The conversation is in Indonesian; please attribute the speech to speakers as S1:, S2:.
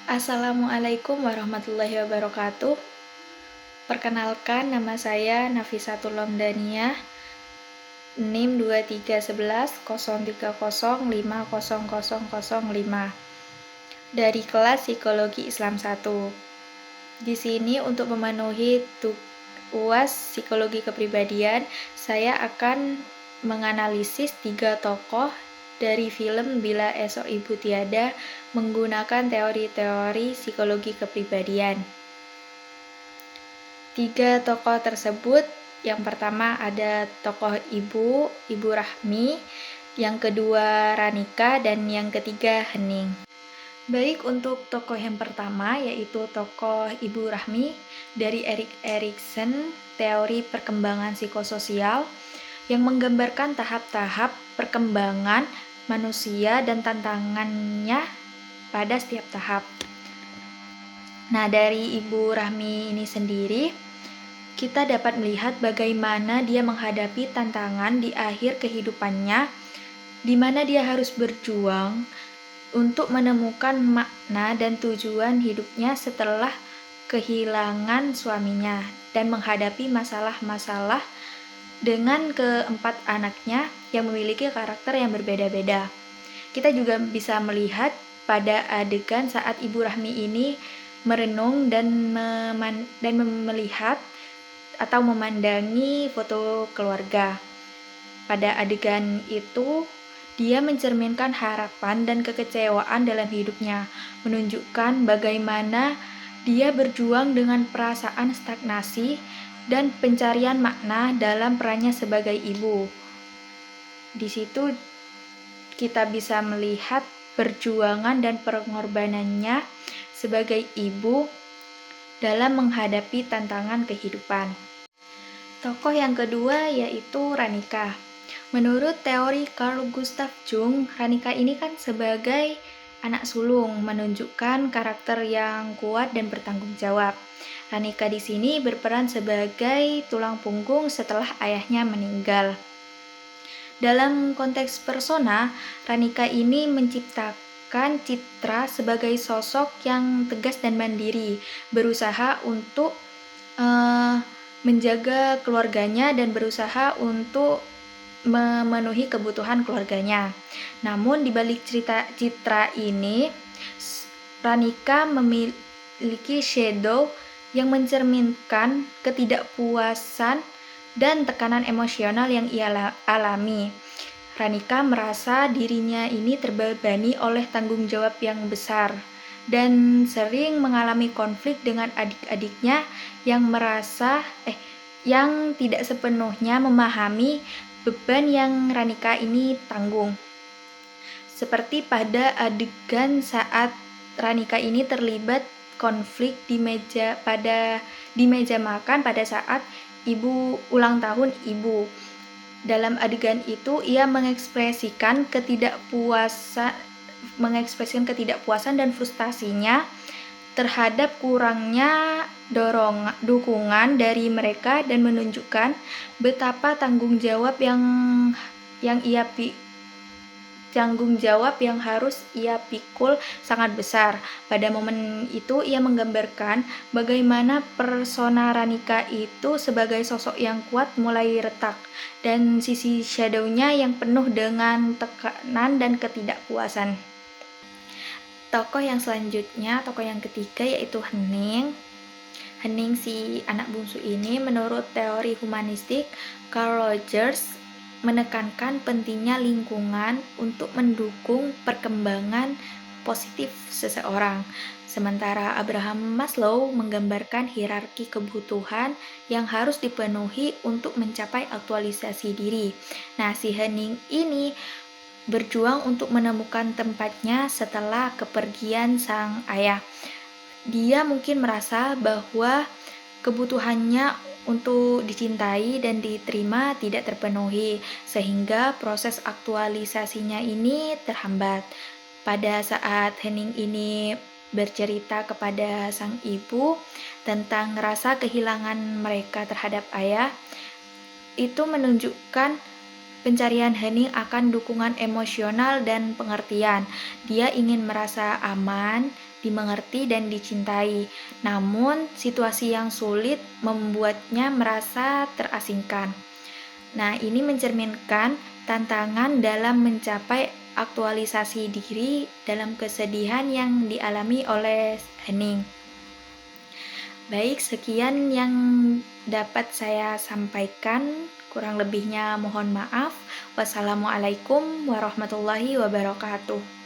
S1: Assalamualaikum warahmatullahi wabarakatuh. Perkenalkan, nama saya Nafisatul Lomdania, NIM 23110300500005 dari kelas Psikologi Islam 1. Di sini untuk memenuhi UAS Psikologi Kepribadian, saya akan menganalisis 3 tokoh dari film Bila Esok Ibu Tiada menggunakan teori-teori psikologi kepribadian. 3 tokoh tersebut, yang pertama ada tokoh Ibu Rahmi, yang kedua Ranika, dan yang ketiga Hening. Baik, untuk tokoh yang pertama yaitu tokoh Ibu Rahmi dari Erik Erikson, teori perkembangan psikososial, yang menggambarkan tahap-tahap perkembangan manusia dan tantangannya pada setiap tahap. Nah, dari Ibu Rahmi ini sendiri, kita dapat melihat bagaimana dia menghadapi tantangan di akhir kehidupannya, di mana dia harus berjuang untuk menemukan makna dan tujuan hidupnya setelah kehilangan suaminya dan menghadapi masalah-masalah dengan keempat anaknya yang memiliki karakter yang berbeda-beda. Kita juga bisa melihat pada adegan saat Ibu Rahmi ini merenung dan melihat atau memandangi foto keluarga. Pada adegan itu, dia mencerminkan harapan dan kekecewaan dalam hidupnya, menunjukkan bagaimana dia berjuang dengan perasaan stagnasi dan pencarian makna dalam perannya sebagai ibu. Di situ kita bisa melihat perjuangan dan pengorbanannya sebagai ibu dalam menghadapi tantangan kehidupan. Tokoh yang kedua yaitu Ranika. Menurut teori Carl Gustav Jung, Ranika ini kan sebagai anak sulung, menunjukkan karakter yang kuat dan bertanggung jawab. Ranika di sini berperan sebagai tulang punggung setelah ayahnya meninggal. Dalam konteks persona, Ranika ini menciptakan citra sebagai sosok yang tegas dan mandiri, berusaha untuk menjaga keluarganya dan berusaha untuk memenuhi kebutuhan keluarganya. Namun di balik citra ini, Ranika memiliki shadow yang mencerminkan ketidakpuasan dan tekanan emosional yang ia alami. Ranika merasa dirinya ini terbebani oleh tanggung jawab yang besar dan sering mengalami konflik dengan adik-adiknya yang yang tidak sepenuhnya memahami beban yang Ranika ini tanggung. Seperti pada adegan saat Ranika ini terlibat konflik di meja makan pada saat ulang tahun ibu. Dalam adegan itu ia mengekspresikan ketidakpuasan dan frustasinya terhadap kurangnya dukungan dari mereka dan menunjukkan betapa tanggung jawab yang harus ia pikul sangat besar. Pada momen itu ia menggambarkan bagaimana persona Ranika itu sebagai sosok yang kuat mulai retak dan sisi shadow-nya yang penuh dengan tekanan dan ketidakpuasan. Tokoh yang selanjutnya, tokoh yang ketiga yaitu Hening. Hening si anak bungsu ini menurut teori humanistik Carl Rogers menekankan pentingnya lingkungan untuk mendukung perkembangan positif seseorang. Sementara Abraham Maslow menggambarkan hierarki kebutuhan yang harus dipenuhi untuk mencapai aktualisasi diri. Nah, si Hening ini berjuang untuk menemukan tempatnya setelah kepergian sang ayah. Dia mungkin merasa bahwa kebutuhannya untuk dicintai dan diterima tidak terpenuhi, sehingga proses aktualisasinya ini terhambat. Pada saat Hening ini bercerita kepada sang ibu tentang rasa kehilangan mereka terhadap ayah, itu menunjukkan Pencarian Hening akan dukungan emosional dan pengertian. Dia ingin merasa aman, dimengerti, dan dicintai. Namun, situasi yang sulit membuatnya merasa terasingkan. Nah, ini mencerminkan tantangan dalam mencapai aktualisasi diri dalam kesedihan yang dialami oleh Hening. Baik, sekian yang dapat saya sampaikan. Kurang lebihnya mohon maaf. Wassalamualaikum warahmatullahi wabarakatuh.